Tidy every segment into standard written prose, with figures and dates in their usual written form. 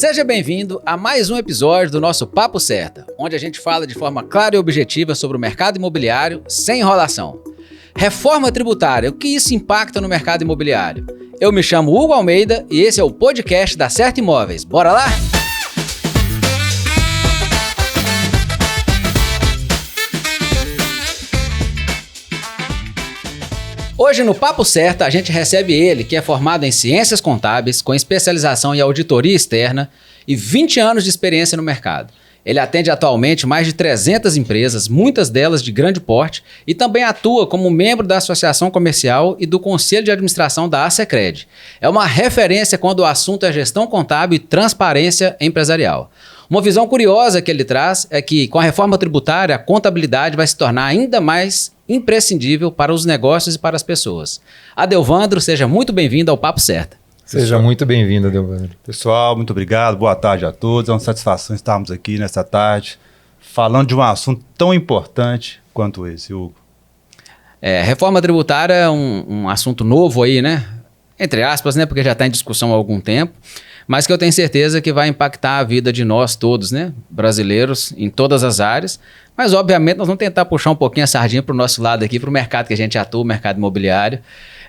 Seja bem-vindo a mais um episódio do nosso Papo Certa, onde a gente fala de forma clara e objetiva sobre o mercado imobiliário, sem enrolação. Reforma tributária, o que isso impacta no mercado imobiliário? Eu me chamo Hugo Almeida e esse é o podcast da Certa Imóveis. Bora lá? Hoje no Papo Certa a gente recebe ele, que é formado em Ciências Contábeis, com especialização em auditoria externa e 20 anos de experiência no mercado. Ele atende atualmente mais de 300 empresas, muitas delas de grande porte, e também atua como membro da Associação Comercial e do Conselho de Administração da Acecred. É uma referência quando o assunto é gestão contábil e transparência empresarial. Uma visão curiosa que ele traz é que, com a reforma tributária, a contabilidade vai se tornar ainda mais imprescindível para os negócios e para as pessoas. Adelvandro, seja muito bem-vindo ao Papo Certa. Seja muito bem-vindo, Adelvandro. Pessoal, muito obrigado, boa tarde a todos. É uma satisfação estarmos aqui nesta tarde falando de um assunto tão importante quanto esse, Hugo. Reforma tributária é um assunto novo aí, né? Entre aspas, né? Porque já está em discussão há algum tempo, mas que eu tenho certeza que vai impactar a vida de nós todos, né? Brasileiros, em todas as áreas. Mas, obviamente, nós vamos tentar puxar um pouquinho a sardinha para o nosso lado aqui, para o mercado que a gente atua, o mercado imobiliário.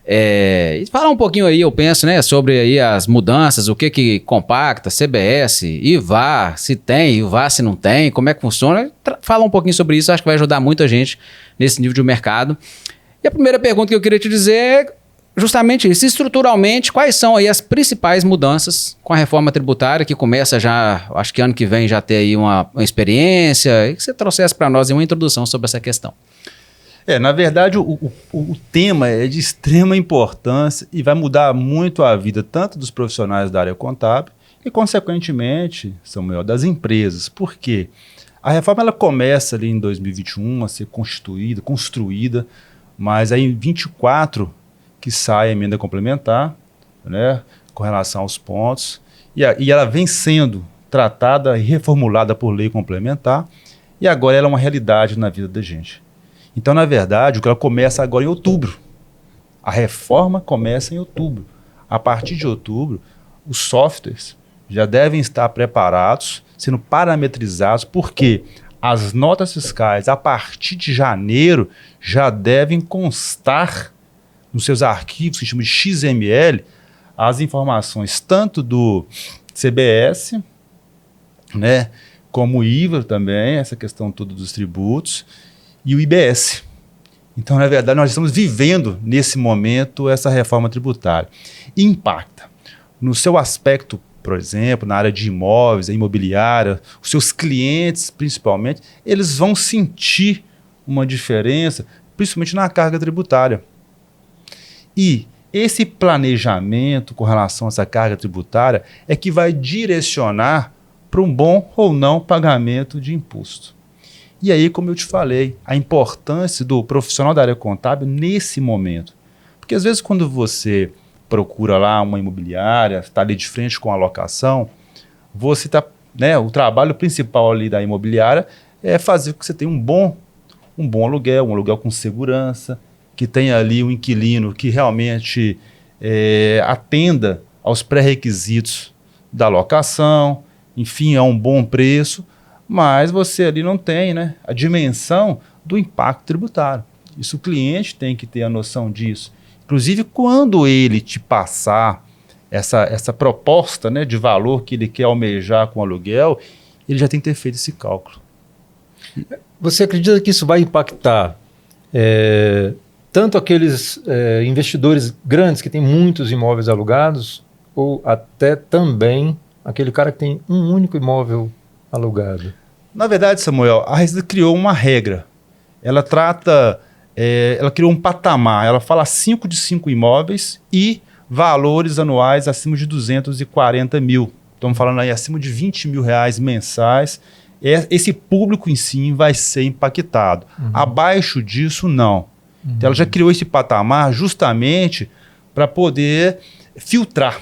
E falar um pouquinho aí, eu penso, né, sobre aí as mudanças, o que compacta, CBS, IVA, se tem, IVA se não tem, como é que funciona. Falar um pouquinho sobre isso, acho que vai ajudar muito a gente nesse nível de mercado. E a primeira pergunta que eu queria te dizer é justamente isso. Estruturalmente, quais são aí as principais mudanças com a reforma tributária, que começa já, acho que ano que vem já ter aí uma experiência, e que você trouxesse para nós uma introdução sobre essa questão. Na verdade, o tema é de extrema importância e vai mudar muito a vida tanto dos profissionais da área contábil e, consequentemente, Samuel, das empresas. Por quê? A reforma ela começa ali em 2021 a ser construída, mas aí em 2024 que sai a emenda complementar, né, com relação aos pontos, e ela vem sendo tratada e reformulada por lei complementar, e agora ela é uma realidade na vida da gente. Então, na verdade, o que ela começa agora em outubro. A reforma começa em outubro. A partir de outubro, os softwares já devem estar preparados, sendo parametrizados, porque as notas fiscais, a partir de janeiro, já devem constar nos seus arquivos, que chamam de XML, as informações tanto do CBS, né, como o IVA também, essa questão toda dos tributos, e o IBS. Então, na verdade, nós estamos vivendo nesse momento essa reforma tributária. Impacta no seu aspecto, por exemplo, na área de imóveis, a imobiliária, os seus clientes, principalmente, eles vão sentir uma diferença, principalmente na carga tributária. E esse planejamento com relação a essa carga tributária é que vai direcionar para um bom ou não pagamento de imposto. E aí, como eu te falei, a importância do profissional da área contábil nesse momento. Porque às vezes quando você procura lá uma imobiliária, está ali de frente com a locação, você está, né, o trabalho principal ali da imobiliária é fazer com que você tenha um bom aluguel, um aluguel com segurança, que tenha ali um inquilino que realmente atenda aos pré-requisitos da locação, enfim, a um bom preço, mas você ali não tem, né, a dimensão do impacto tributário. Isso o cliente tem que ter a noção disso. Inclusive, quando ele te passar essa proposta, né, de valor que ele quer almejar com o aluguel, ele já tem que ter feito esse cálculo. Você acredita que isso vai impactar tanto aqueles investidores grandes que têm muitos imóveis alugados, ou até também aquele cara que tem um único imóvel alugado? Na verdade, Samuel, a Receita criou uma regra. Ela criou um patamar. Ela fala 5 de 5 imóveis e valores anuais acima de 240 mil. Estamos falando aí acima de 20 mil reais mensais. Esse público em si vai ser impactado. Uhum. Abaixo disso, não. Uhum. Então, ela já criou esse patamar justamente para poder filtrar.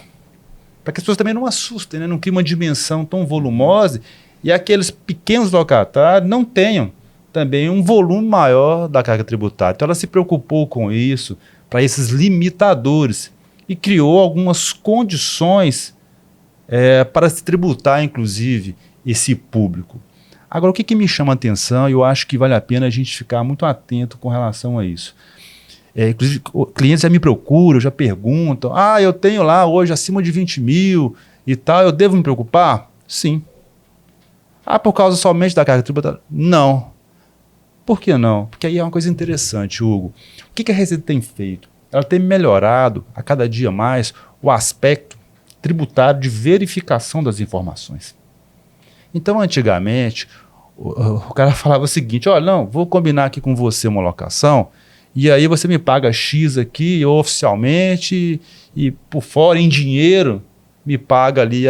Para que as pessoas também não assustem, né? Não criem uma dimensão tão volumosa e aqueles pequenos locatários não tenham também um volume maior da carga tributária. Então ela se preocupou com isso, para esses limitadores, e criou algumas condições para se tributar, inclusive, esse público. Agora, o que me chama a atenção, e eu acho que vale a pena a gente ficar muito atento com relação a isso. Inclusive, clientes já me procuram, já perguntam, eu tenho lá hoje acima de 20 mil e tal, eu devo me preocupar? Sim. Por causa somente da carga tributária? Não. Por que não? Porque aí é uma coisa interessante, Hugo. O que a Receita tem feito? Ela tem melhorado a cada dia mais o aspecto tributário de verificação das informações. Então, antigamente, o cara falava o seguinte, não, vou combinar aqui com você uma locação, e aí você me paga X aqui oficialmente, e por fora, em dinheiro, me paga ali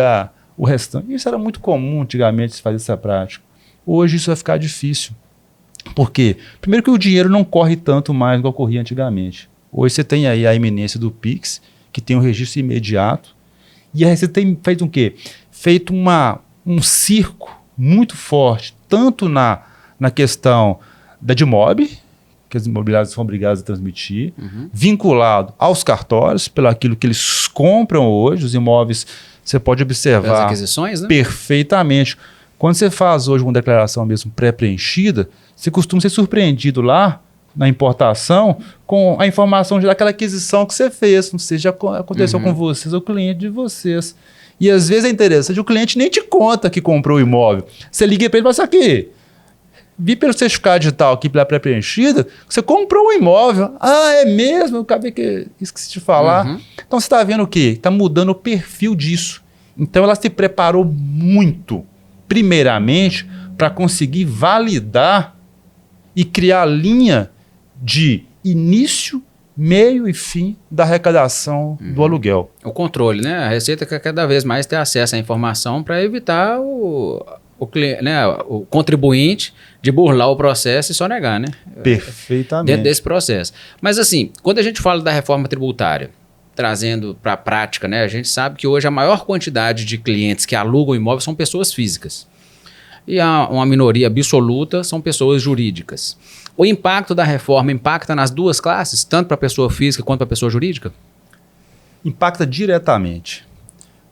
o restante. Isso era muito comum antigamente se fazer essa prática. Hoje isso vai ficar difícil. Por quê? Primeiro que o dinheiro não corre tanto mais do que ocorria antigamente. Hoje você tem aí a iminência do Pix, que tem um registro imediato, e a Receita tem feito o quê? Feito um circo muito forte, tanto na questão da DIMOB, que as imobiliárias são obrigadas a transmitir, vinculado aos cartórios, pelo aquilo que eles compram hoje, os imóveis, você pode observar as aquisições, né? Perfeitamente. Quando você faz hoje uma declaração mesmo pré-preenchida, você costuma ser surpreendido lá na importação com a informação daquela aquisição que você fez. Não sei se já aconteceu com vocês ou cliente de vocês. E às vezes é interessante, o cliente nem te conta que comprou o imóvel. Você liga para ele e fala assim, aqui, vi pelo certificado digital aqui pela pré-preenchida, você comprou um imóvel. É mesmo? Eu acabei que esqueci de falar. Então você está vendo o quê? Está mudando o perfil disso. Então ela se preparou muito, primeiramente, para conseguir validar e criar a linha de início, meio e fim da arrecadação do aluguel. O controle, né? A Receita quer cada vez mais ter acesso à informação para evitar o contribuinte de burlar o processo e só negar, né? Perfeitamente. Dentro desse processo. Mas assim, quando a gente fala da reforma tributária, trazendo para a prática, né? A gente sabe que hoje a maior quantidade de clientes que alugam imóvel são pessoas físicas. E uma minoria absoluta são pessoas jurídicas. O impacto da reforma impacta nas duas classes, tanto para a pessoa física quanto para a pessoa jurídica? Impacta diretamente.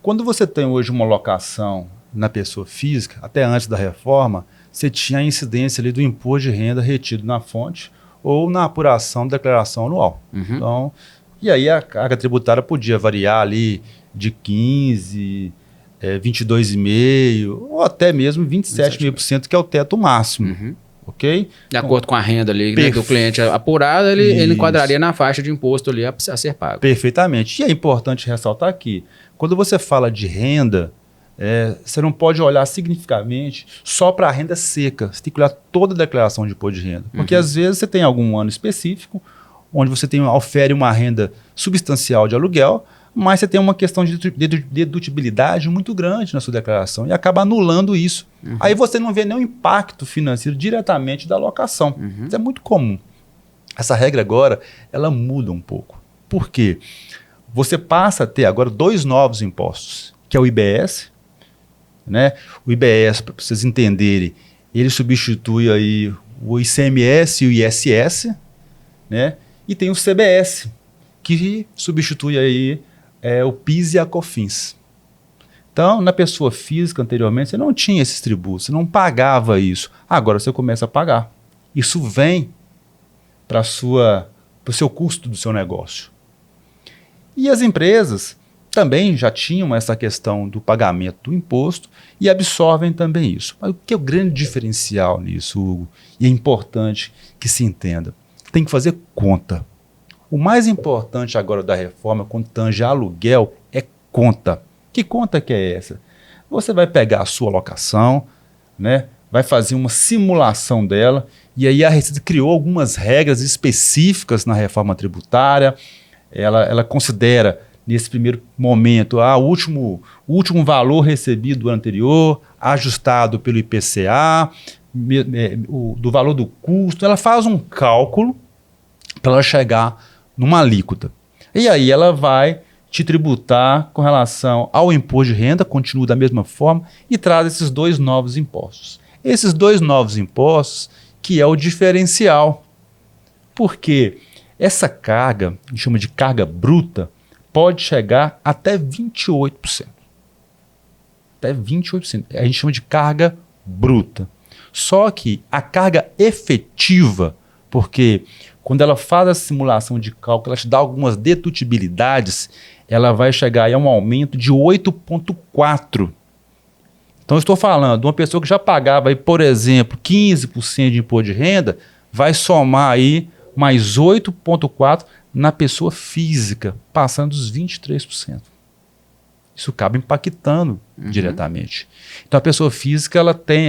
Quando você tem hoje uma locação na pessoa física, até antes da reforma, você tinha a incidência ali do imposto de renda retido na fonte ou na apuração da declaração anual. Então, e aí a carga tributária podia variar ali de 15%, 22,5% ou até mesmo 27,5%, que é o teto máximo. Ok? De acordo com a renda ali, né, do cliente apurada, ele enquadraria na faixa de imposto ali a ser pago. Perfeitamente. E é importante ressaltar aqui, quando você fala de renda, você não pode olhar significativamente só para a renda seca. Você tem que olhar toda a declaração de imposto de renda. Porque às vezes você tem algum ano específico, onde você ofere uma renda substancial de aluguel, mas você tem uma questão de dedutibilidade muito grande na sua declaração e acaba anulando isso. Aí você não vê nenhum impacto financeiro diretamente da locação. Isso é muito comum. Essa regra agora, ela muda um pouco. Por quê? Você passa a ter agora 2 novos impostos, que é o IBS. Né? O IBS, para vocês entenderem, ele substitui aí o ICMS e o ISS, né? E tem o CBS, que substitui aí o PIS e a COFINS. Então, na pessoa física, anteriormente, você não tinha esses tributos, você não pagava isso. Agora você começa a pagar. Isso vem para o seu custo do seu negócio. E as empresas também já tinham essa questão do pagamento do imposto e absorvem também isso. Mas o que é o grande diferencial nisso, Hugo? E é importante que se entenda. Tem que fazer conta. O mais importante agora da reforma, quando tange aluguel, é conta. Que conta que é essa? Você vai pegar a sua locação, né? Vai fazer uma simulação dela, e aí a Receita criou algumas regras específicas na reforma tributária. Ela considera, nesse primeiro momento, o último valor recebido do ano anterior, ajustado pelo IPCA, do valor do custo. Ela faz um cálculo para ela chegar numa alíquota. E aí ela vai te tributar com relação ao imposto de renda, continua da mesma forma, e traz esses 2 novos impostos. Esses 2 novos impostos que é o diferencial. Porque essa carga, a gente chama de carga bruta, pode chegar até 28%. até 28%. A gente chama de carga bruta. Só que a carga efetiva, porque quando ela faz a simulação de cálculo, ela te dá algumas dedutibilidades, ela vai chegar aí a um aumento de 8,4%. Então, eu estou falando de uma pessoa que já pagava, aí, por exemplo, 15% de imposto de renda, vai somar aí mais 8,4% na pessoa física, passando dos 23%. Isso acaba impactando diretamente. Então, a pessoa física ela tem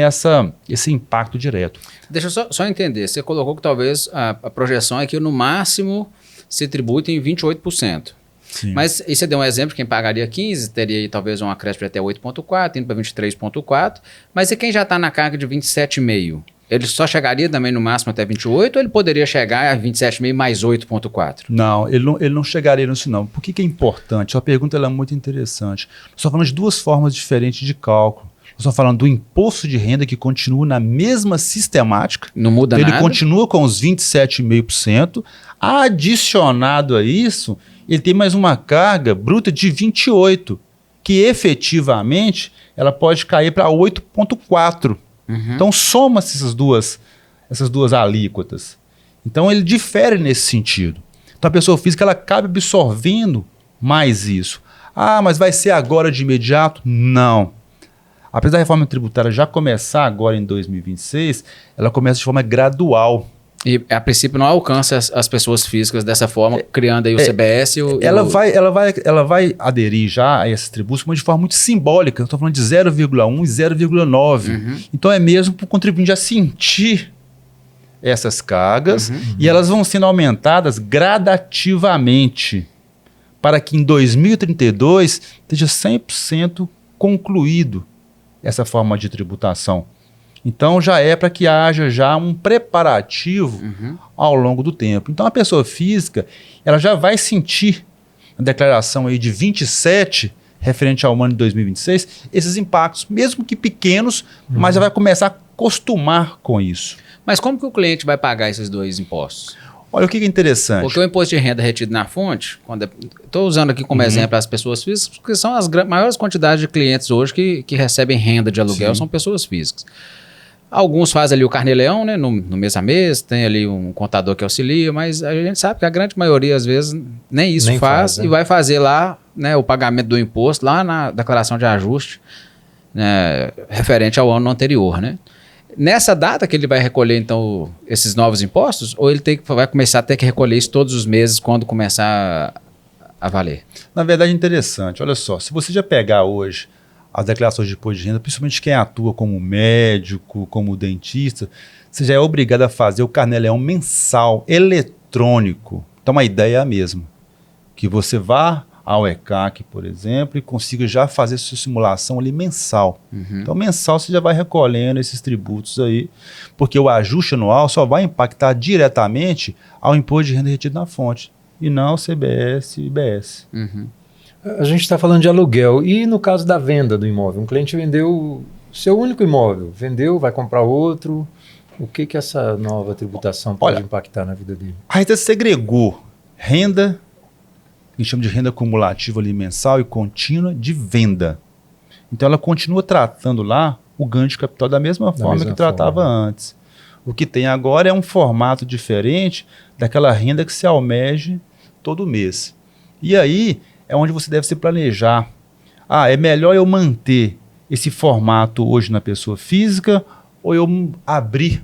esse impacto direto. Deixa eu só entender. Você colocou que talvez a projeção é que no máximo se tribute em 28%. Sim. Mas aí você deu um exemplo de quem pagaria 15%, teria aí talvez um acréscimo de até 8,4%, indo para 23,4%. Mas e quem já está na carga de 27,5%? Ele só chegaria também no máximo até 28% ou ele poderia chegar a 27,5% mais 8,4%? Não, ele não chegaria nisso não. Por que é importante? Sua pergunta ela é muito interessante. Nós estamos falando de duas formas diferentes de cálculo. Nós estamos falando do imposto de renda que continua na mesma sistemática. Não muda nada. Ele continua com os 27,5%. Adicionado a isso, ele tem mais uma carga bruta de 28%, que efetivamente ela pode cair para 8,4%. Então, soma-se essas duas alíquotas. Então, ele difere nesse sentido. Então, a pessoa física ela acaba absorvendo mais isso. Ah, mas vai ser agora de imediato? Não. Apesar da reforma tributária já começar agora em 2026, ela começa de forma gradual. E, a princípio, não alcança as pessoas físicas dessa forma, criando aí o CBS e ela vai aderir já a esses tributos, mas de forma muito simbólica. Eu estou falando de 0,1 e 0,9. Então, é mesmo para o contribuinte já sentir essas cargas e elas vão sendo aumentadas gradativamente para que em 2032 esteja 100% concluído essa forma de tributação. Então, já é para que haja já um preparativo ao longo do tempo. Então, a pessoa física, ela já vai sentir na declaração aí de 27, referente ao ano de 2026, esses impactos, mesmo que pequenos, mas já vai começar a acostumar com isso. Mas como que o cliente vai pagar esses dois impostos? Olha, o que é interessante. Porque o imposto de renda retido na fonte, estou usando aqui como exemplo as pessoas físicas, porque são as maiores quantidades de clientes hoje que recebem renda de aluguel, são pessoas físicas. Alguns fazem ali o carnê-leão, né, no mês a mês, tem ali um contador que auxilia, mas a gente sabe que a grande maioria, às vezes, nem isso faz e vai fazer lá, né, o pagamento do imposto lá na declaração de ajuste, né, referente ao ano anterior, né? Nessa data que ele vai recolher, então, esses novos impostos, ou ele vai começar a ter que recolher isso todos os meses quando começar a valer? Na verdade, é interessante. Olha só, se você já pegar hoje as declarações de imposto de renda, principalmente quem atua como médico, como dentista, você já é obrigado a fazer o carnê-leão mensal, eletrônico. Então, a ideia é a mesma. Que você vá ao ECAC, por exemplo, e consiga já fazer sua simulação ali mensal. Então, mensal você já vai recolhendo esses tributos aí, porque o ajuste anual só vai impactar diretamente ao imposto de renda retido na fonte, e não ao CBS e IBS. A gente está falando de aluguel. E no caso da venda do imóvel? Um cliente vendeu seu único imóvel, vendeu, vai comprar outro. O que essa nova tributação pode impactar na vida dele? A Receita segregou renda, que a gente chama de renda cumulativa ali mensal e contínua de venda. Então ela continua tratando lá o ganho de capital da mesma forma que tratava antes. O que tem agora é um formato diferente daquela renda que se almeja todo mês. E aí é onde você deve se planejar. É melhor eu manter esse formato hoje na pessoa física ou eu abrir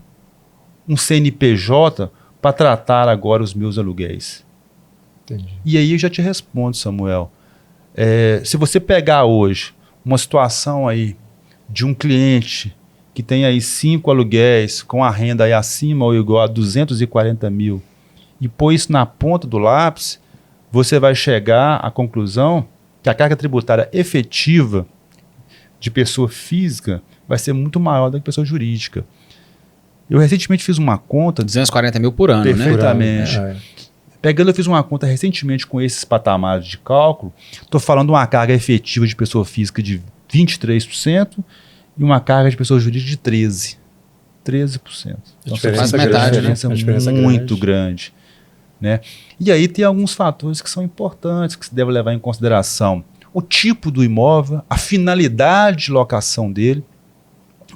um CNPJ para tratar agora os meus aluguéis? Entendi. E aí eu já te respondo, Samuel. Se você pegar hoje uma situação aí de um cliente que tem aí 5 aluguéis com a renda aí acima ou igual a 240 mil e pôr isso na ponta do lápis, você vai chegar à conclusão que a carga tributária efetiva de pessoa física vai ser muito maior do que pessoa jurídica. Eu recentemente fiz uma conta... 240 mil por ano, perfeitamente. né? Eu fiz uma conta recentemente com esses patamares de cálculo. Estou falando de uma carga efetiva de pessoa física de 23% e uma carga de pessoa jurídica de 13%. 13%. Então, faz metade, uma diferença muito grande. Né? E aí tem alguns fatores que são importantes, que se deve levar em consideração. o tipo do imóvel, a finalidade de locação dele,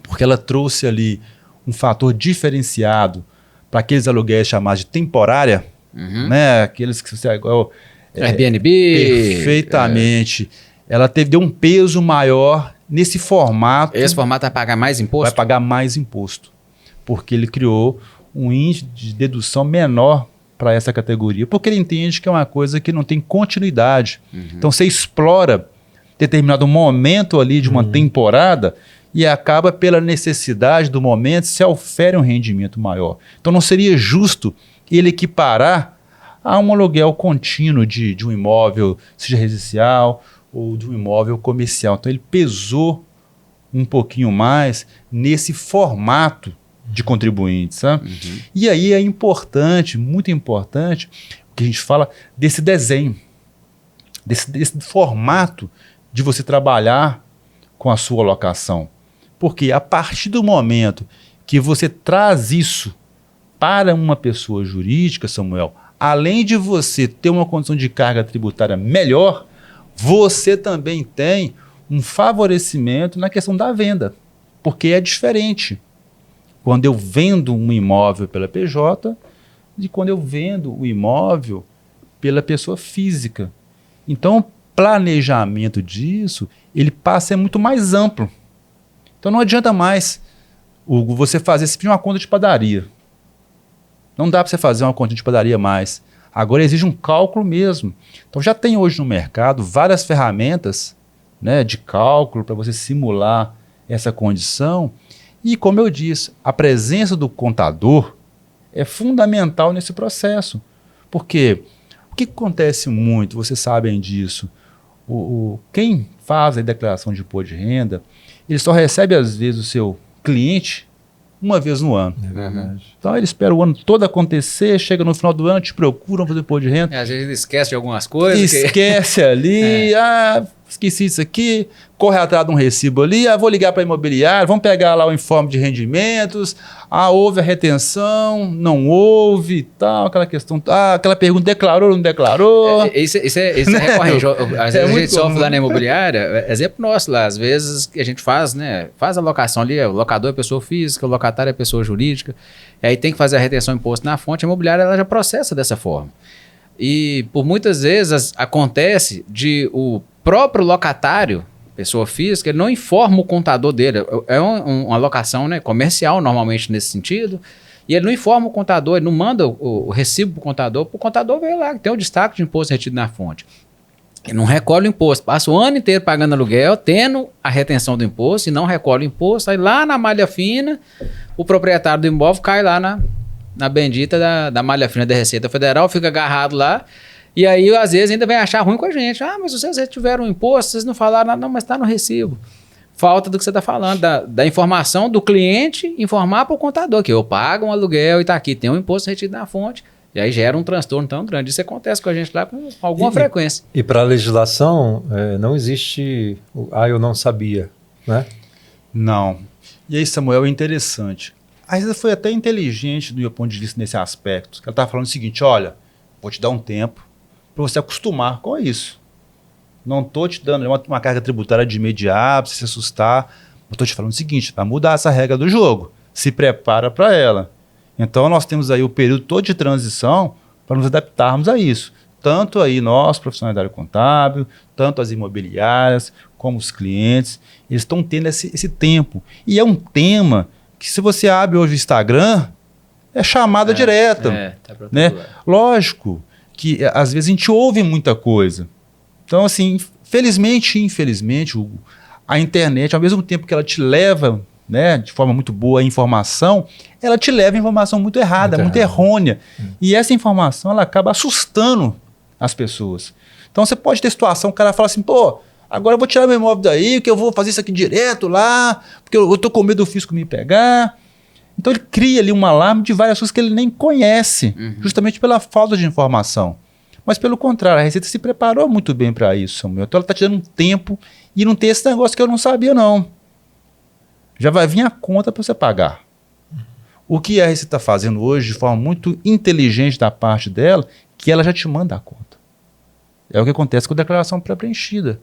porque ela trouxe ali um fator diferenciado para aqueles aluguéis chamados de temporária, né? Aqueles que você Airbnb. Perfeitamente. Ela deu um peso maior nesse formato. Esse formato vai pagar mais imposto? Vai pagar mais imposto, porque ele criou um índice de dedução menor para essa categoria, porque ele entende que é uma coisa que não tem continuidade. Então você explora determinado momento ali de uma temporada e acaba pela necessidade do momento se ofere um rendimento maior. Então não seria justo ele equiparar a um aluguel contínuo de um imóvel, seja residencial ou de um imóvel comercial. Então ele pesou um pouquinho mais nesse formato de contribuinte, sabe? E aí é importante, muito importante, o que a gente fala desse desenho, desse formato de você trabalhar com a sua locação. Porque a partir do momento que você traz isso para uma pessoa jurídica, Samuel, além de você ter uma condição de carga tributária melhor, você também tem um favorecimento na questão da venda, porque é diferente quando eu vendo um imóvel pela PJ de quando eu vendo o imóvel pela pessoa física. Então, o planejamento disso, ele passa a ser muito mais amplo. Então, não adianta mais você fazer simplesmente uma conta de padaria. Não dá para você fazer uma conta de padaria mais. Agora exige um cálculo mesmo. Então, já tem hoje no mercado várias ferramentas, né, de cálculo para você simular essa condição. E, como eu disse, a presença do contador é fundamental nesse processo. Porque o que acontece muito, vocês sabem disso, quem faz a declaração de imposto de renda, ele só recebe, às vezes, o seu cliente uma vez no ano. É verdade. Então, ele espera o ano todo acontecer, chega no final do ano, te procuram fazer imposto de renda. Às vezes ele esquece de algumas coisas. Esquece ali, esqueci isso aqui, corre atrás de um recibo ali, vou ligar para a imobiliária, vamos pegar lá o informe de rendimentos, houve a retenção, não houve e tal, aquela questão, aquela pergunta, declarou ou não declarou? Isso é recorrente. Às vezes a gente sofre lá na comum. imobiliária, exemplo nosso lá, às vezes a gente faz, né, faz a locação ali, o locador é pessoa física, o locatário é pessoa jurídica, aí tem que fazer a retenção de imposto na fonte, a imobiliária ela já processa dessa forma. E por muitas vezes acontece de o próprio locatário, pessoa física, ele não informa o contador dele. É uma locação, né, comercial, normalmente nesse sentido, e ele não informa o contador, ele não manda o recibo para o contador ver lá, que tem o destaque de imposto retido na fonte. Ele não recolhe o imposto, passa o ano inteiro pagando aluguel, tendo a retenção do imposto, e não recolhe o imposto, aí lá na malha fina, o proprietário do imóvel cai lá na bendita da malha fina da Receita Federal, fica agarrado lá, e aí às vezes ainda vem achar ruim com a gente. Mas vocês retiveram o imposto, vocês não falaram nada, não, mas está no recibo. Falta do que você está falando, da informação do cliente informar para o contador, que eu pago um aluguel e está aqui, tem um imposto retido na fonte, e aí gera um transtorno tão grande. Isso acontece com a gente lá com alguma frequência. E para a legislação, não existe eu não sabia, né? Não. E aí, Samuel, é interessante. A Receita foi até inteligente do meu ponto de vista nesse aspecto. Ela estava falando o seguinte, olha, vou te dar um tempo para você acostumar com isso. Não estou te dando uma carga tributária de imediato, para você se assustar. Eu estou te falando o seguinte, vai mudar essa regra do jogo. Se prepara para ela. Então, nós temos aí o período todo de transição para nos adaptarmos a isso. Tanto aí nós, profissionais da área contábil, tanto as imobiliárias, como os clientes, eles estão tendo esse tempo. E é um tema que, se você abre hoje o Instagram, é chamada direta. Tá né? Lógico que às vezes a gente ouve muita coisa. Então, assim, felizmente, infelizmente, a internet, ao mesmo tempo que ela te leva, né, de forma muito boa a informação, ela te leva a informação muito errada, muito errônea. E essa informação, ela acaba assustando as pessoas. Então, você pode ter situação, o cara fala assim, agora eu vou tirar meu imóvel daí, que eu vou fazer isso aqui direto lá, porque eu tô com medo do fisco me pegar. Então, ele cria ali um alarme de várias coisas que ele nem conhece, justamente pela falta de informação. Mas, pelo contrário, a Receita se preparou muito bem para isso, Samuel. Então, ela está te dando um tempo e não tem esse negócio que eu não sabia, não. Já vai vir a conta para você pagar. O que a Receita está fazendo hoje, de forma muito inteligente da parte dela, que ela já te manda a conta. É o que acontece com a declaração pré-preenchida.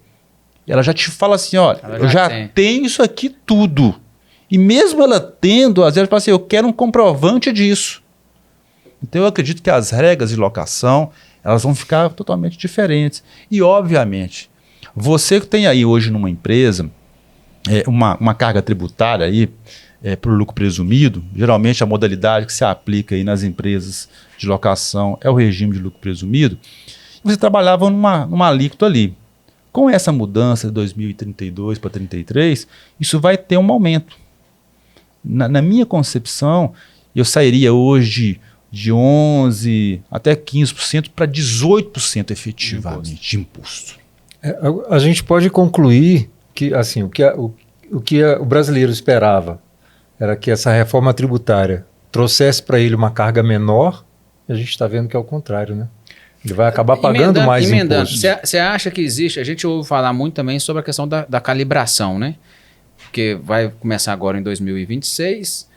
ela já te fala assim, olha, Ela eu já já tem. tenho isso aqui tudo. E mesmo ela tendo, às vezes ela fala assim, eu quero um comprovante disso. Então eu acredito que as regras de locação, elas vão ficar totalmente diferentes. E obviamente, você que tem aí hoje numa empresa, uma carga tributária aí, para o lucro presumido, geralmente a modalidade que se aplica aí nas empresas de locação é o regime de lucro presumido, você trabalhava numa alíquota ali. Com essa mudança de 2032 para 33, isso vai ter um aumento. Na minha concepção, eu sairia hoje de 11% até 15% para 18% efetivamente de imposto. A gente pode concluir que assim, o que o brasileiro esperava era que essa reforma tributária trouxesse para ele uma carga menor, e a gente está vendo que é o contrário, né? Ele vai acabar pagando mais imposto. Você acha que existe? A gente ouve falar muito também sobre a questão da calibração, né? Porque vai começar agora em 2026,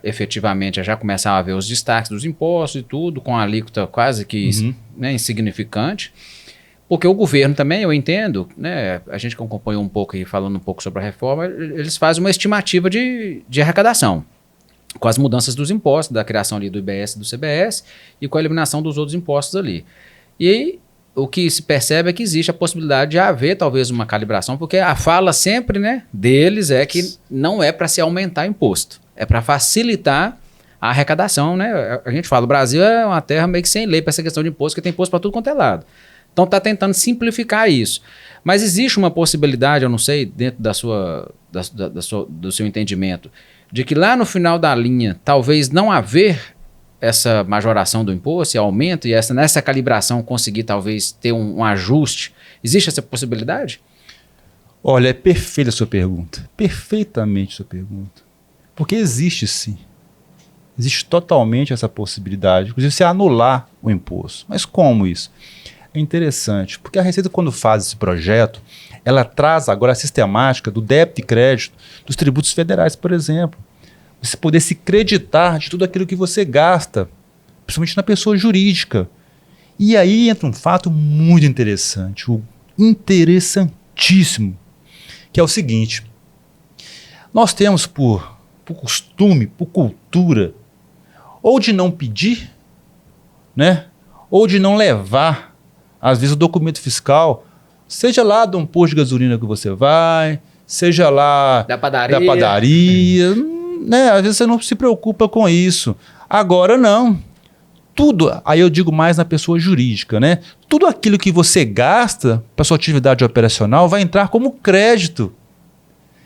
efetivamente já começar a ver os destaques dos impostos e tudo, com a alíquota quase que né, insignificante. Porque o governo também, eu entendo, né, a gente que acompanhou um pouco e falando um pouco sobre a reforma, eles fazem uma estimativa de arrecadação, com as mudanças dos impostos, da criação ali do IBS e do CBS, e com a eliminação dos outros impostos ali. E aí, o que se percebe é que existe a possibilidade de haver talvez uma calibração, porque a fala sempre, né, deles é que não é para se aumentar imposto, é para facilitar a arrecadação, né? A gente fala, o Brasil é uma terra meio que sem lei para essa questão de imposto, que tem imposto para tudo quanto é lado. Então está tentando simplificar isso. Mas existe uma possibilidade, eu não sei, dentro do seu entendimento, de que lá no final da linha, talvez não haver essa majoração do imposto, esse aumento, e nessa calibração conseguir talvez ter um ajuste. Existe essa possibilidade? Olha, é perfeita a sua pergunta. Perfeitamente a sua pergunta. Porque existe sim. Existe totalmente essa possibilidade. Inclusive, você anular o imposto. Mas como isso? É interessante, porque a Receita, quando faz esse projeto, ela traz agora a sistemática do débito e crédito dos tributos federais, por exemplo. Você poder se creditar de tudo aquilo que você gasta, principalmente na pessoa jurídica. E aí entra um fato muito interessante, interessantíssimo, que é o seguinte: nós temos por costume, por cultura, ou de não pedir, né, ou de não levar às vezes o documento fiscal, seja lá de um posto de gasolina que você vai, seja lá da padaria, né? Às vezes você não se preocupa com isso. Agora não. Tudo, aí eu digo mais na pessoa jurídica, né? Tudo aquilo que você gasta para sua atividade operacional vai entrar como crédito.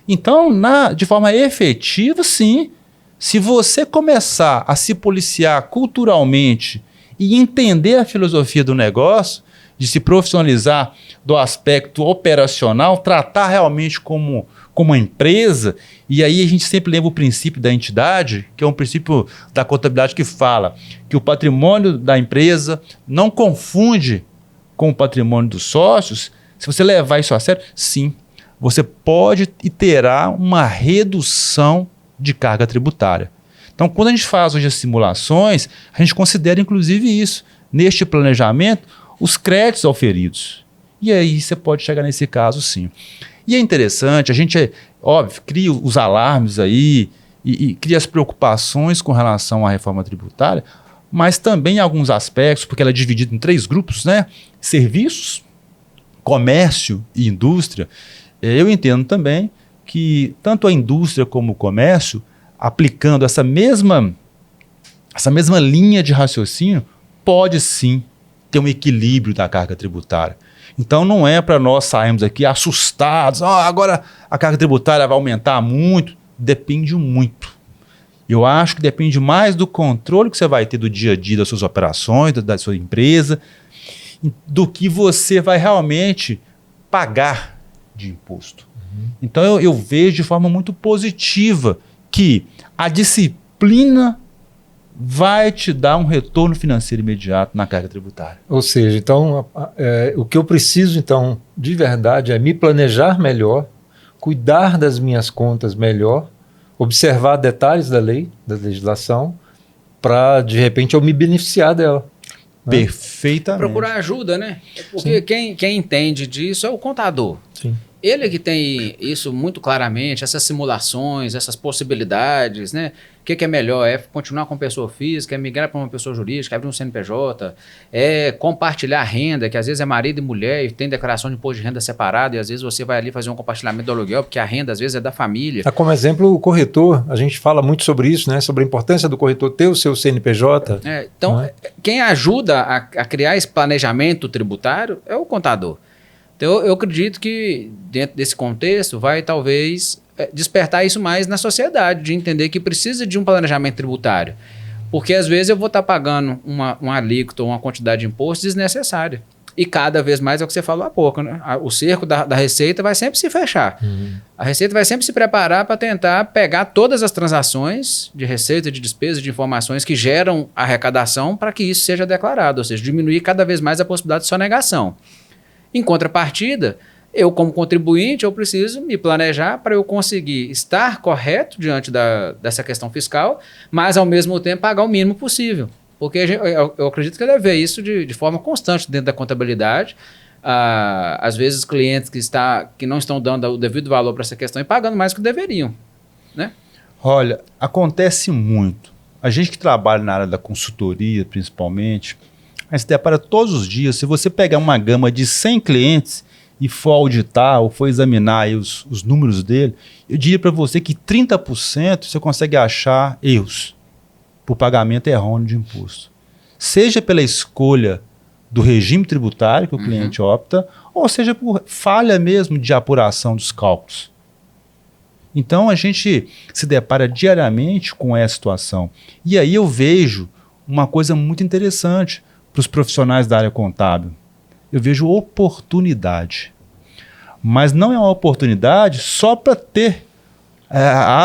Então, de forma efetiva, sim. Se você começar a se policiar culturalmente e entender a filosofia do negócio, de se profissionalizar do aspecto operacional, tratar realmente como uma empresa, e aí a gente sempre lembra o princípio da entidade, que é um princípio da contabilidade que fala que o patrimônio da empresa não confunde com o patrimônio dos sócios. Se você levar isso a sério, sim, você pode e terá uma redução de carga tributária. Então, quando a gente faz hoje as simulações, a gente considera inclusive isso, neste planejamento, os créditos auferidos. E aí você pode chegar nesse caso, sim. E é interessante, a gente, óbvio, cria os alarmes aí e cria as preocupações com relação à reforma tributária, mas também em alguns aspectos, porque ela é dividida em 3 grupos, né? Serviços, comércio e indústria. Eu entendo também que tanto a indústria como o comércio, aplicando essa mesma linha de raciocínio, pode sim ter um equilíbrio da carga tributária. Então não é para nós sairmos aqui assustados, agora a carga tributária vai aumentar muito. Depende muito. Eu acho que depende mais do controle que você vai ter do dia a dia das suas operações, da sua empresa, do que você vai realmente pagar de imposto. Então eu vejo de forma muito positiva que a disciplina vai te dar um retorno financeiro imediato na carga tributária. Ou seja, então, o que eu preciso, então, de verdade, é me planejar melhor, cuidar das minhas contas melhor, observar detalhes da lei, da legislação, para, de repente, eu me beneficiar dela. Perfeitamente. Procurar ajuda, né? Porque quem entende disso é o contador. Sim. Ele que tem isso muito claramente, essas simulações, essas possibilidades, né? O que é melhor? É continuar com pessoa física, é migrar para uma pessoa jurídica, abrir um CNPJ, é compartilhar renda, que às vezes é marido e mulher e tem declaração de imposto de renda separado, e às vezes você vai ali fazer um compartilhamento do aluguel, porque a renda às vezes é da família. Como exemplo, o corretor, a gente fala muito sobre isso, né? Sobre a importância do corretor ter o seu CNPJ. Então, quem ajuda a criar esse planejamento tributário é o contador. Então, eu acredito que dentro desse contexto vai talvez despertar isso mais na sociedade, de entender que precisa de um planejamento tributário. Porque às vezes eu vou estar pagando uma alíquota ou uma quantidade de imposto desnecessária. E cada vez mais é o que você falou há pouco, né? O cerco da Receita vai sempre se fechar. A Receita vai sempre se preparar para tentar pegar todas as transações de receita, de despesa, de informações que geram arrecadação para que isso seja declarado, ou seja, diminuir cada vez mais a possibilidade de sonegação. Em contrapartida, eu como contribuinte, eu preciso me planejar para eu conseguir estar correto diante dessa questão fiscal, mas ao mesmo tempo pagar o mínimo possível. Porque eu acredito que deve ver isso de forma constante dentro da contabilidade. Às vezes clientes que não estão dando o devido valor para essa questão e pagando mais do que deveriam, né? Olha, acontece muito. A gente que trabalha na área da consultoria, principalmente, a gente se depara todos os dias. Se você pegar uma gama de 100 clientes e for auditar ou for examinar aí os números dele, eu diria para você que 30% você consegue achar erros por pagamento errôneo de imposto. Seja pela escolha do regime tributário que o cliente opta, ou seja por falha mesmo de apuração dos cálculos. Então a gente se depara diariamente com essa situação. E aí eu vejo uma coisa muito interessante para os profissionais da área contábil. Eu vejo oportunidade. Mas não é uma oportunidade só para ter.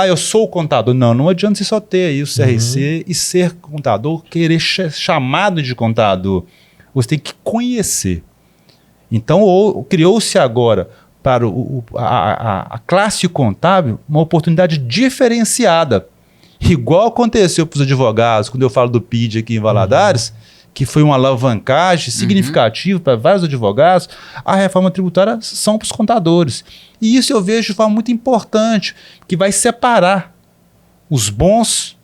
Eu sou o contador. Não adianta você só ter aí o CRC e ser contador, querer chamado de contador. Você tem que conhecer. Então, criou-se agora para a classe contábil uma oportunidade diferenciada. Igual aconteceu para os advogados, quando eu falo do PID aqui em Valadares, que foi uma alavancagem significativa para vários advogados, a reforma tributária são para os contadores. E isso eu vejo de forma muito importante, que vai separar os bons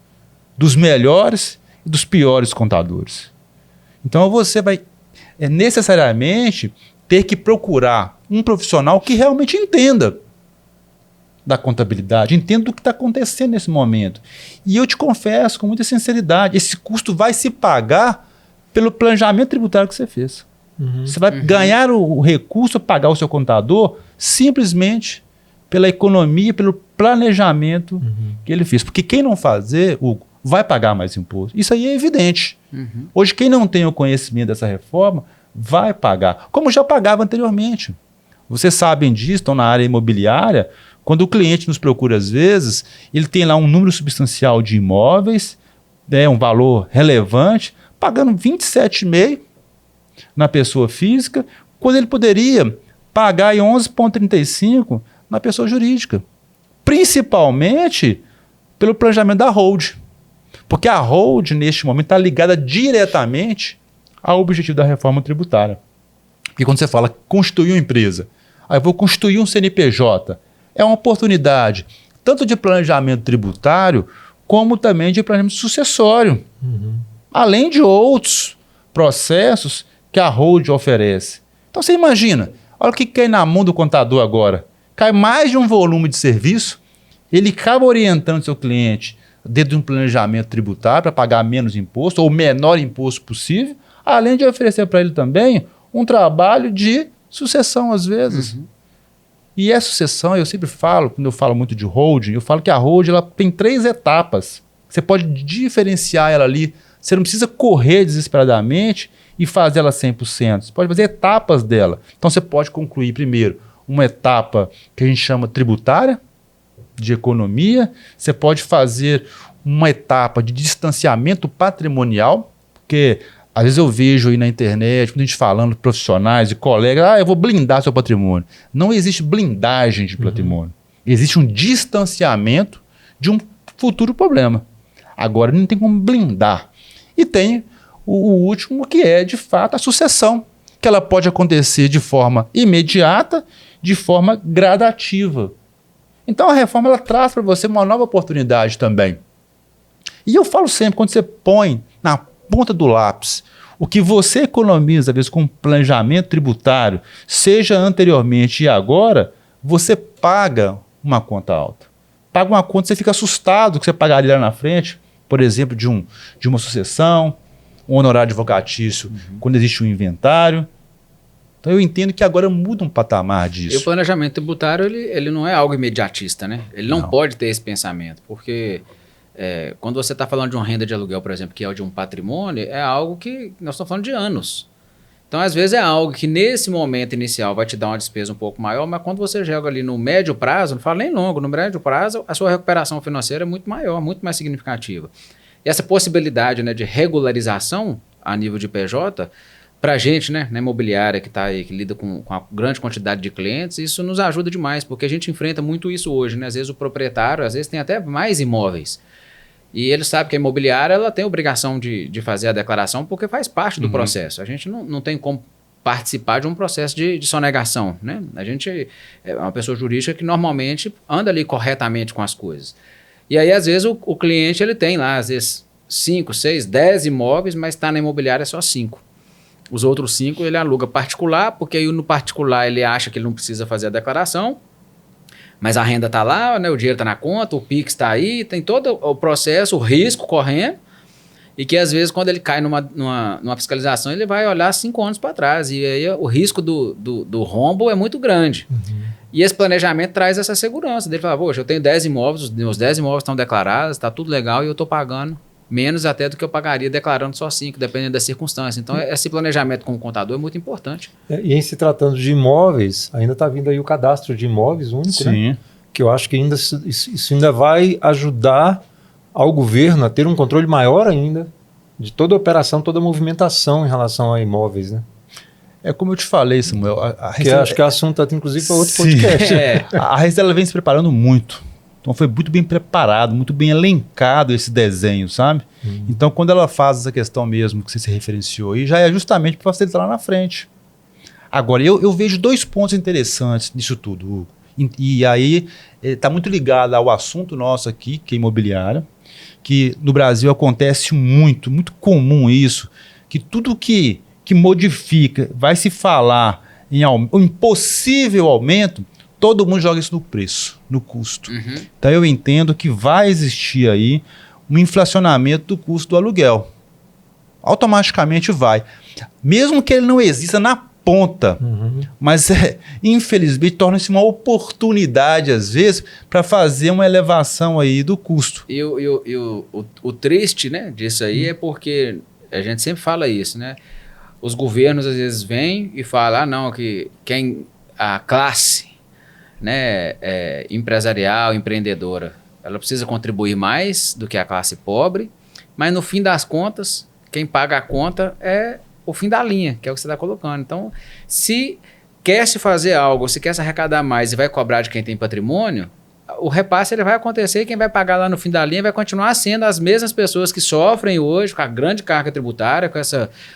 dos melhores e dos piores contadores. Então você vai necessariamente ter que procurar um profissional que realmente entenda da contabilidade, entenda do que está acontecendo nesse momento. E eu te confesso com muita sinceridade, esse custo vai se pagar pelo planejamento tributário que você fez. Você vai ganhar o recurso para pagar o seu contador simplesmente pela economia, pelo planejamento que ele fez. Porque quem não fazer, Hugo, vai pagar mais imposto. Isso aí é evidente. Hoje, quem não tem o conhecimento dessa reforma vai pagar, como já pagava anteriormente. Vocês sabem disso, estão na área imobiliária. Quando o cliente nos procura, às vezes, ele tem lá um número substancial de imóveis, um valor relevante, pagando 27,5% na pessoa física, quando ele poderia pagar em 11,35% na pessoa jurídica. Principalmente pelo planejamento da hold. Porque a hold, neste momento, está ligada diretamente ao objetivo da reforma tributária. Porque quando você fala constituir uma empresa, aí eu vou constituir um CNPJ, é uma oportunidade tanto de planejamento tributário, como também de planejamento sucessório. Além de outros processos que a hold oferece. Então você imagina, olha o que cai na mão do contador agora. Cai mais de um volume de serviço, ele acaba orientando seu cliente dentro de um planejamento tributário para pagar menos imposto ou o menor imposto possível, além de oferecer para ele também um trabalho de sucessão às vezes. E essa sucessão, eu sempre falo, quando eu falo muito de holding, eu falo que a holding ela tem 3 etapas. Você pode diferenciar ela ali. Você não precisa correr desesperadamente e fazer ela 100%. Você pode fazer etapas dela. Então você pode concluir primeiro uma etapa que a gente chama tributária, de economia. Você pode fazer uma etapa de distanciamento patrimonial, porque às vezes eu vejo aí na internet, muita gente falando, profissionais e colegas, eu vou blindar seu patrimônio. Não existe blindagem de patrimônio. Existe um distanciamento de um futuro problema. Agora não tem como blindar. E tem o último, que é, de fato, a sucessão, que ela pode acontecer de forma imediata de forma gradativa. Então a reforma ela traz para você uma nova oportunidade também. E eu falo sempre, quando você põe na ponta do lápis o que você economiza, às vezes, com planejamento tributário, seja anteriormente e agora, você paga uma conta alta. Paga uma conta, você fica assustado que você pagaria lá na frente, por exemplo, de uma sucessão, um honorário advocatício, quando existe um inventário. Então eu entendo que agora muda um patamar disso. E o planejamento tributário, ele não é algo imediatista, né? Ele não pode ter esse pensamento, porque quando você está falando de uma renda de aluguel, por exemplo, que é de um patrimônio, é algo que nós estamos falando de anos. Então, às vezes, é algo que nesse momento inicial vai te dar uma despesa um pouco maior, mas quando você joga ali no médio prazo, não falo nem longo, no médio prazo, a sua recuperação financeira é muito maior, muito mais significativa. E essa possibilidade, né, de regularização a nível de PJ, para a gente, né, na imobiliária que está aí, que lida com a grande quantidade de clientes, isso nos ajuda demais, porque a gente enfrenta muito isso hoje, né? Às vezes o proprietário, às vezes tem até mais imóveis. E ele sabe que a imobiliária ela tem a obrigação de fazer a declaração porque faz parte do processo. A gente não tem como participar de um processo de sonegação, né? A gente é uma pessoa jurídica que normalmente anda ali corretamente com as coisas. E aí, às vezes, o cliente ele tem lá, às vezes, 5, 6, 10 imóveis, mas está na imobiliária só 5. Os outros 5 ele aluga particular, porque aí no particular ele acha que ele não precisa fazer a declaração, mas a renda está lá, né, o dinheiro está na conta, o PIX está aí, tem todo o processo, o risco correndo, e que às vezes quando ele cai numa fiscalização, ele vai olhar 5 anos para trás, e aí o risco do rombo é muito grande. E esse planejamento traz essa segurança, dele fala, poxa, eu tenho 10 imóveis, os meus 10 imóveis estão declarados, está tudo legal e eu estou pagando menos até do que eu pagaria declarando só 5, dependendo da circunstância. Então, esse planejamento com o contador é muito importante. E em se tratando de imóveis, ainda está vindo aí o cadastro de imóveis único, Sim. né? Que eu acho que ainda isso ainda vai ajudar ao governo a ter um controle maior ainda de toda a operação, toda a movimentação em relação a imóveis, né? É como eu te falei, Samuel. Acho que é assunto até inclusive para outro podcast. A Receita ela vem se preparando muito. Então foi muito bem preparado, muito bem elencado esse desenho, sabe? Então quando ela faz essa questão mesmo que você se referenciou aí, já é justamente para facilitar lá na frente. Agora, eu vejo 2 pontos interessantes nisso tudo, Hugo. E aí está muito ligado ao assunto nosso aqui, que é imobiliária, que no Brasil acontece muito, muito comum isso, que tudo que modifica, vai se falar em possível aumento, todo mundo joga isso no preço, no custo. Então eu entendo que vai existir aí um inflacionamento do custo do aluguel. Automaticamente vai. Mesmo que ele não exista na ponta, mas infelizmente torna-se uma oportunidade às vezes para fazer uma elevação aí do custo. E o triste, né, disso aí é porque a gente sempre fala isso, né? Os governos às vezes vêm e falam, não, que a classe, né, empresarial, empreendedora, ela precisa contribuir mais do que a classe pobre, mas no fim das contas, quem paga a conta é o fim da linha, que é o que você está colocando. Então, se quer se fazer algo, se quer se arrecadar mais e vai cobrar de quem tem patrimônio, o repasse ele vai acontecer e quem vai pagar lá no fim da linha vai continuar sendo as mesmas pessoas que sofrem hoje com a grande carga tributária,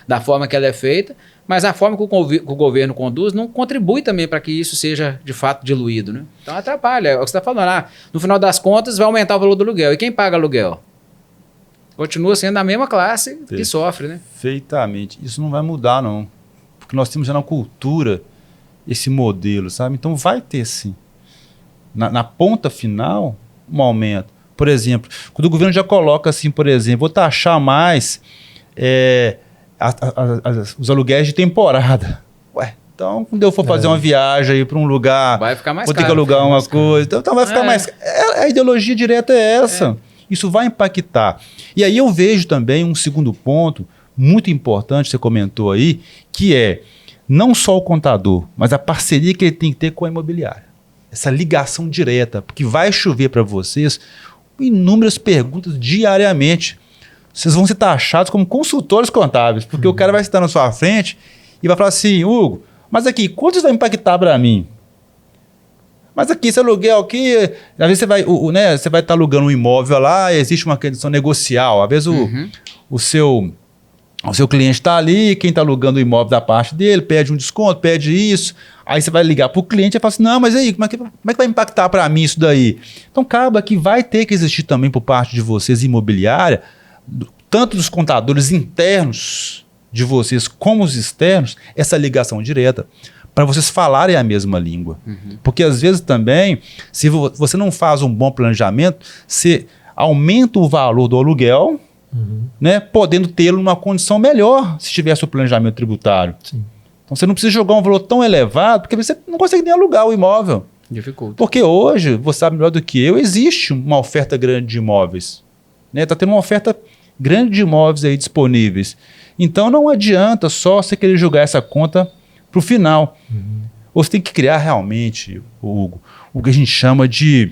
da forma que ela é feita, mas a forma que o governo conduz não contribui também para que isso seja de fato diluído, né? Então atrapalha, é o que você está falando, no final das contas vai aumentar o valor do aluguel. E quem paga aluguel? Continua sendo a mesma classe que sofre, né? Perfeitamente. Isso não vai mudar, não. Porque nós temos já na cultura esse modelo, sabe? Então vai ter sim. Na ponta final, um aumento. Por exemplo, quando o governo já coloca assim, por exemplo, vou taxar mais os aluguéis de temporada. Ué, então quando eu for fazer uma viagem aí para um lugar, vai ficar mais vou caro, ter que alugar uma coisa, então vai ficar mais caro. A ideologia direta é essa. Isso vai impactar. E aí eu vejo também um segundo ponto muito importante, você comentou aí, que é não só o contador, mas a parceria que ele tem que ter com a imobiliária. Essa ligação direta, porque vai chover para vocês inúmeras perguntas diariamente. Vocês vão ser taxados como consultores contábeis, porque o cara vai estar na sua frente e vai falar assim, Hugo, mas aqui, quanto isso vai impactar para mim? Mas aqui, esse aluguel aqui, às vezes você vai estar alugando um imóvel lá, existe uma questão negocial, às vezes o seu O seu cliente está ali, quem está alugando o imóvel da parte dele, pede um desconto, pede isso. Aí você vai ligar para o cliente e fala assim, não, mas aí, como é que vai impactar para mim isso daí? Então, acaba que vai ter que existir também por parte de vocês, imobiliária, tanto dos contadores internos de vocês como os externos, essa ligação direta, para vocês falarem a mesma língua. Porque às vezes também, se você não faz um bom planejamento, você aumenta o valor do aluguel, né, podendo tê-lo numa condição melhor se tivesse o planejamento tributário. Sim. Então você não precisa jogar um valor tão elevado, porque você não consegue nem alugar o imóvel. Dificulta. Porque hoje, você sabe melhor do que eu, existe uma oferta grande de imóveis. Está tendo uma oferta grande de imóveis aí disponíveis. Então não adianta só você querer jogar essa conta para o final. Você tem que criar realmente, Hugo, o que a gente chama de,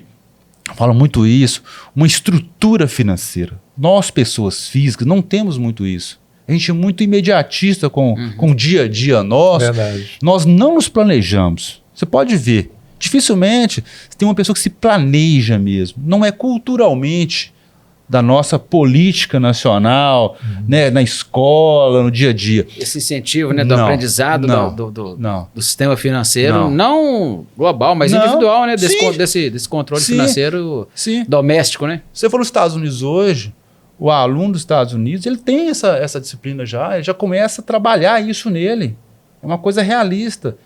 eu falo muito isso, uma estrutura financeira. Nós, pessoas físicas, não temos muito isso. A gente é muito imediatista com o dia a dia nosso. Verdade. Nós não nos planejamos. Você pode ver. Dificilmente você tem uma pessoa que se planeja mesmo. Não é culturalmente da nossa política nacional, né, na escola, no dia a dia. Esse incentivo, né, do Não, aprendizado não, do sistema financeiro, Não. não global, mas Não. individual, né? Sim. Desse controle Sim. financeiro Sim. doméstico, né? Se você for nos Estados Unidos hoje, o aluno dos Estados Unidos, ele tem essa disciplina já, ele já começa a trabalhar isso nele. É uma coisa realista.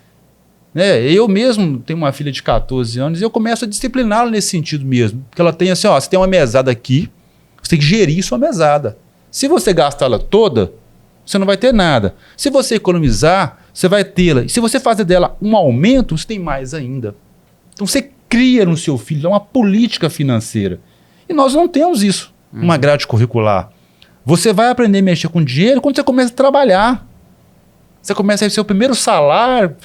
Né? Eu mesmo tenho uma filha de 14 anos e eu começo a discipliná-la nesse sentido mesmo. Porque ela tem assim, ó, você tem uma mesada aqui, você tem que gerir sua mesada. Se você gastá-la toda, você não vai ter nada. Se você economizar, você vai tê-la. E se você fazer dela um aumento, você tem mais ainda. Então você cria no seu filho uma política financeira. E nós não temos isso, uma grade curricular. Você vai aprender a mexer com dinheiro quando você começa a trabalhar. Você começa a ter seu primeiro salário,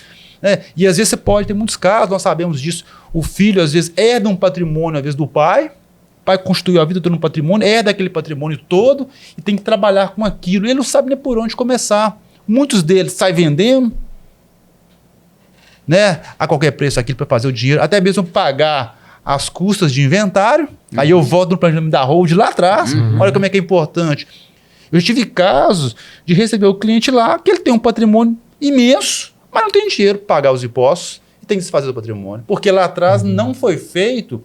né? E às vezes você pode, tem muitos casos, nós sabemos disso. O filho às vezes herda um patrimônio, às vezes do pai. O pai construiu a vida todo um patrimônio, herda aquele patrimônio todo e tem que trabalhar com aquilo. Ele não sabe nem por onde começar. Muitos deles saem vendendo, né, a qualquer preço aquilo para fazer o dinheiro, até mesmo pagar as custas de inventário. Aí eu volto no planejamento da hold lá atrás. Olha como é que é importante. Eu tive casos de receber o cliente lá que ele tem um patrimônio imenso, mas não tem dinheiro para pagar os impostos e tem que desfazer do patrimônio. Porque lá atrás não foi feito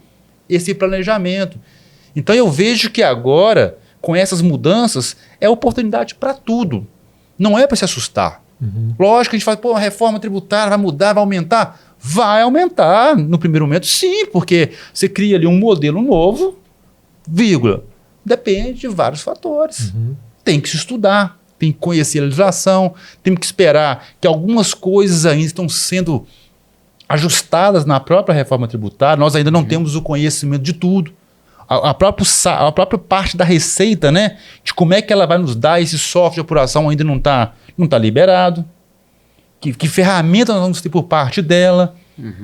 esse planejamento. Então eu vejo que agora, com essas mudanças, é oportunidade para tudo. Não é para se assustar. Lógico que a gente fala, pô, a reforma tributária vai mudar, vai aumentar. Vai aumentar no primeiro momento, sim, porque você cria ali um modelo novo, vírgula. Depende de vários fatores. Tem que se estudar, tem que conhecer a legislação, tem que esperar que algumas coisas ainda estão sendo ajustadas na própria reforma tributária. Nós ainda não temos o conhecimento de tudo. A própria parte da receita, né, de como é que ela vai nos dar esse software de apuração ainda não tá liberado. Que ferramenta nós vamos ter por parte dela.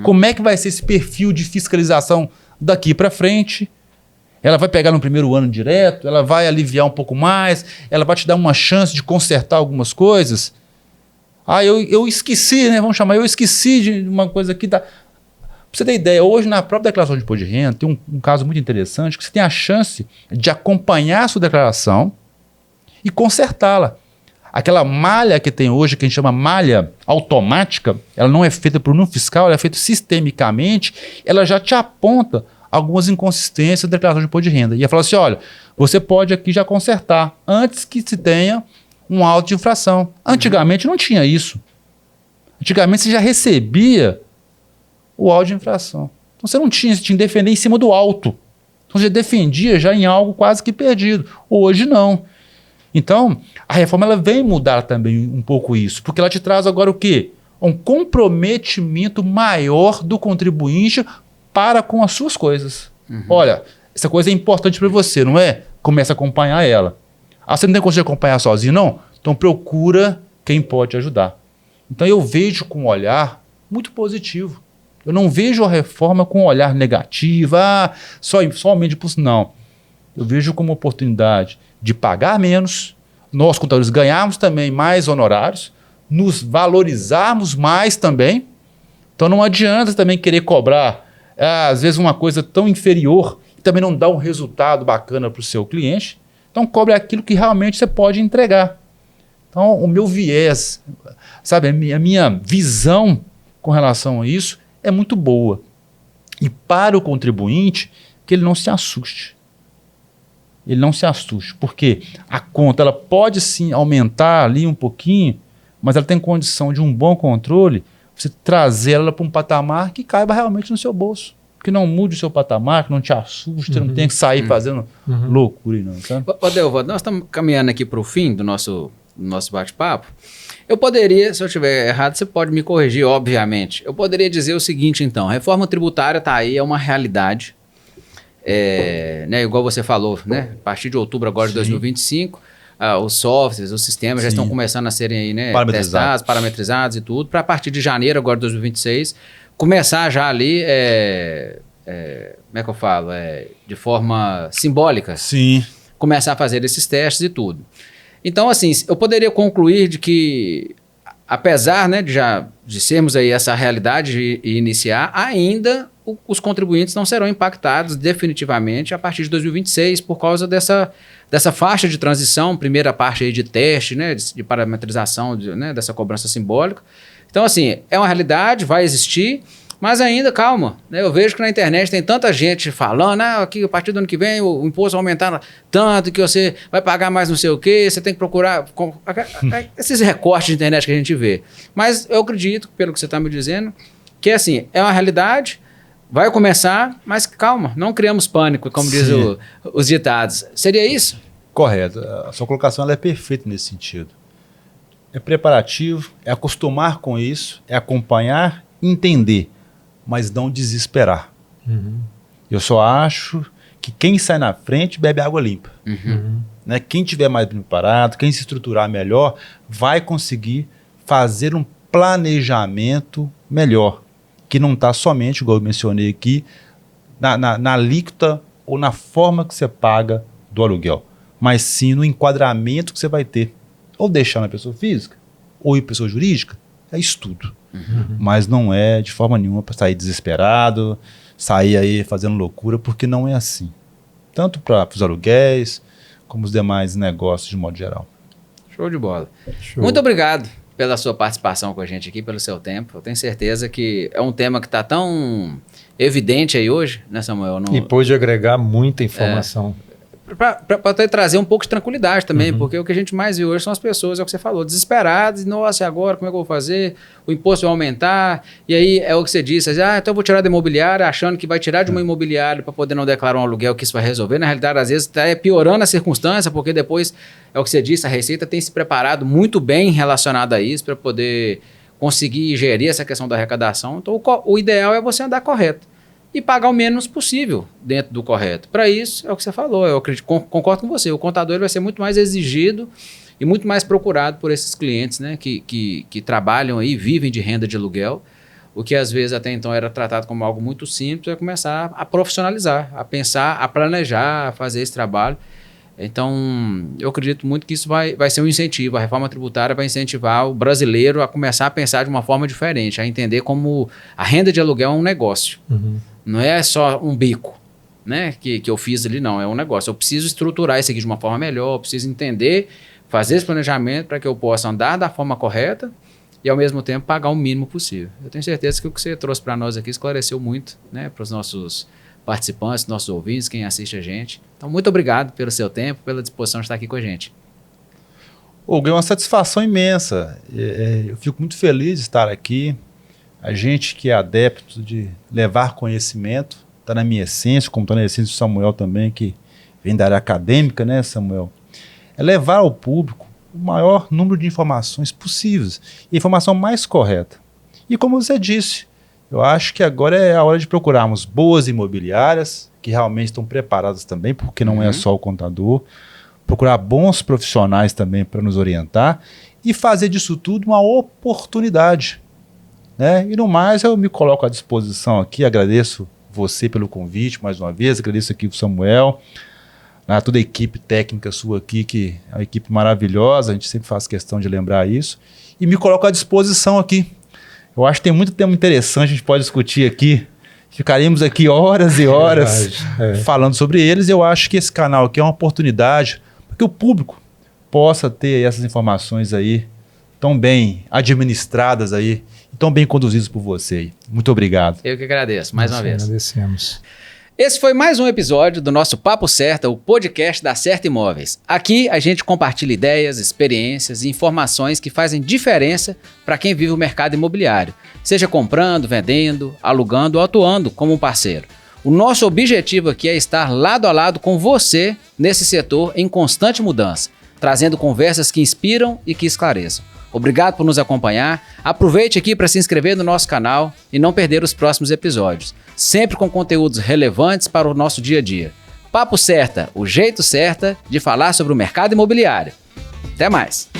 Como é que vai ser esse perfil de fiscalização daqui para frente. Ela vai pegar no primeiro ano direto, ela vai aliviar um pouco mais, ela vai te dar uma chance de consertar algumas coisas. Eu esqueci, né? Vamos chamar, eu esqueci de uma coisa aqui. Pra você ter ideia, hoje na própria declaração de imposto de renda tem um caso muito interessante que você tem a chance de acompanhar a sua declaração e consertá-la. Aquela malha que tem hoje, que a gente chama malha automática, ela não é feita por um fiscal, ela é feita sistemicamente, ela já te aponta algumas inconsistências da declaração de imposto de renda. E ela fala assim, olha, você pode aqui já consertar antes que se tenha um auto de infração. Antigamente não tinha isso. Antigamente você já recebia o auto de infração. Então você não tinha, você tinha que defender em cima do auto. Então você defendia já em algo quase que perdido. Hoje não. Então a reforma ela vem mudar também um pouco isso, porque ela te traz agora o quê? Um comprometimento maior do contribuinte para com as suas coisas. Olha, essa coisa é importante para você, não é? Começa a acompanhar ela. Você não tem condição de acompanhar sozinho, não? Então procura quem pode ajudar. Então eu vejo com um olhar muito positivo. Eu não vejo a reforma com um olhar negativo, somente por isso, não. Eu vejo como oportunidade de pagar menos, nós contadores ganharmos também mais honorários, nos valorizarmos mais também. Então não adianta também querer cobrar, às vezes, uma coisa tão inferior e também não dá um resultado bacana para o seu cliente. Então cobre aquilo que realmente você pode entregar. Então, o meu viés, sabe, a minha visão com relação a isso é muito boa. E para o contribuinte, que ele não se assuste. Ele não se assuste, porque a conta ela pode sim aumentar ali um pouquinho, mas ela tem condição de um bom controle, você trazer ela para um patamar que caiba realmente no seu bolso. Que não mude o seu patamar, que não te assuste, não tenha que sair fazendo loucura. Não, sabe? Delva, nós estamos caminhando aqui para o fim do nosso bate-papo. Eu poderia, se eu estiver errado, você pode me corrigir, obviamente. Eu poderia dizer o seguinte, então, a reforma tributária está aí, é uma realidade. Né, igual você falou, né, a partir de outubro agora de 2025, os softwares, os sistemas já estão começando a serem aí, né, testados, parametrizados e tudo, para a partir de janeiro agora de 2026, começar já ali, como é que eu falo, de forma simbólica, começar a fazer esses testes e tudo. Então, assim, eu poderia concluir de que, apesar, né, de sermos aí essa realidade e iniciar, ainda os contribuintes não serão impactados definitivamente a partir de 2026 por causa dessa faixa de transição, primeira parte aí de teste, né, de parametrização, né, dessa cobrança simbólica. Então, assim, é uma realidade, vai existir, mas ainda, calma, né? Eu vejo que na internet tem tanta gente falando, que a partir do ano que vem o imposto vai aumentar tanto, que você vai pagar mais não sei o quê, você tem que procurar esses recortes de internet que a gente vê. Mas eu acredito, pelo que você está me dizendo, que assim, é uma realidade, vai começar, mas calma, não criamos pânico, como dizem os ditados. Seria isso? Correto. A sua colocação ela é perfeita nesse sentido. É preparativo, é acostumar com isso, é acompanhar, entender, mas não desesperar. Eu só acho que quem sai na frente bebe água limpa. Né? Quem tiver mais preparado, quem se estruturar melhor, vai conseguir fazer um planejamento melhor, que não está somente, igual eu mencionei aqui, na alíquota ou na forma que você paga do aluguel, mas sim no enquadramento que você vai ter. Ou deixar na pessoa física, ou em pessoa jurídica, é estudo. Mas não é de forma nenhuma para sair desesperado, sair aí fazendo loucura, porque não é assim. Tanto para os aluguéis, como os demais negócios de modo geral. Show de bola. Muito obrigado pela sua participação com a gente aqui, pelo seu tempo. Eu tenho certeza que é um tema que está tão evidente aí hoje, né, Samuel? E pôde agregar muita informação. Para trazer um pouco de tranquilidade também, porque o que a gente mais vê hoje são as pessoas, é o que você falou, desesperadas, nossa, e agora como é que eu vou fazer? O imposto vai aumentar, e aí é o que você disse, então eu vou tirar da imobiliária, achando que vai tirar de uma imobiliária para poder não declarar um aluguel, que isso vai resolver. Na realidade, às vezes está piorando a circunstância, porque depois, é o que você disse, a Receita tem se preparado muito bem relacionado a isso, para poder conseguir gerir essa questão da arrecadação. Então o ideal é você andar correto e pagar o menos possível dentro do correto. Para isso, é o que você falou, eu acredito, concordo com você, o contador ele vai ser muito mais exigido e muito mais procurado por esses clientes, né, que trabalham aí, vivem de renda de aluguel, o que às vezes até então era tratado como algo muito simples, é começar a profissionalizar, a pensar, a planejar, a fazer esse trabalho. Então, eu acredito muito que isso vai ser um incentivo, a reforma tributária vai incentivar o brasileiro a começar a pensar de uma forma diferente, a entender como a renda de aluguel é um negócio. Não é só um bico, né, que eu fiz ali, não. É um negócio. Eu preciso estruturar isso aqui de uma forma melhor, eu preciso entender, fazer esse planejamento para que eu possa andar da forma correta e, ao mesmo tempo, pagar o mínimo possível. Eu tenho certeza que o que você trouxe para nós aqui esclareceu muito, né, para os nossos participantes, nossos ouvintes, quem assiste a gente. Então, muito obrigado pelo seu tempo, pela disposição de estar aqui com a gente. Hugo, é uma satisfação imensa. Eu fico muito feliz de estar aqui. A gente que é adepto de levar conhecimento, está na minha essência, como está na essência do Samuel também, que vem da área acadêmica, né, Samuel? É levar ao público o maior número de informações possíveis, e a informação mais correta. E como você disse, eu acho que agora é a hora de procurarmos boas imobiliárias, que realmente estão preparadas também, porque não é só o contador, procurar bons profissionais também para nos orientar, e fazer disso tudo uma oportunidade. Né? E no mais, eu me coloco à disposição aqui, agradeço você pelo convite mais uma vez, agradeço aqui o Samuel, toda a equipe técnica sua aqui, que é uma equipe maravilhosa, a gente sempre faz questão de lembrar isso, e me coloco à disposição aqui. Eu acho que tem muito tema interessante, a gente pode discutir aqui, ficaremos aqui horas e horas falando sobre eles, e eu acho que esse canal aqui é uma oportunidade, porque o público possa ter essas informações aí tão bem administradas aí, tão bem conduzidas por você. Muito obrigado. Eu que agradeço, mais uma vez. Agradecemos. Esse foi mais um episódio do nosso Papo Certa, o podcast da Certa Imóveis. Aqui a gente compartilha ideias, experiências e informações que fazem diferença para quem vive o mercado imobiliário, seja comprando, vendendo, alugando ou atuando como um parceiro. O nosso objetivo aqui é estar lado a lado com você nesse setor em constante mudança, trazendo conversas que inspiram e que esclareçam. Obrigado por nos acompanhar. Aproveite aqui para se inscrever no nosso canal e não perder os próximos episódios, sempre com conteúdos relevantes para o nosso dia a dia. Papo Certa, o jeito certo de falar sobre o mercado imobiliário. Até mais!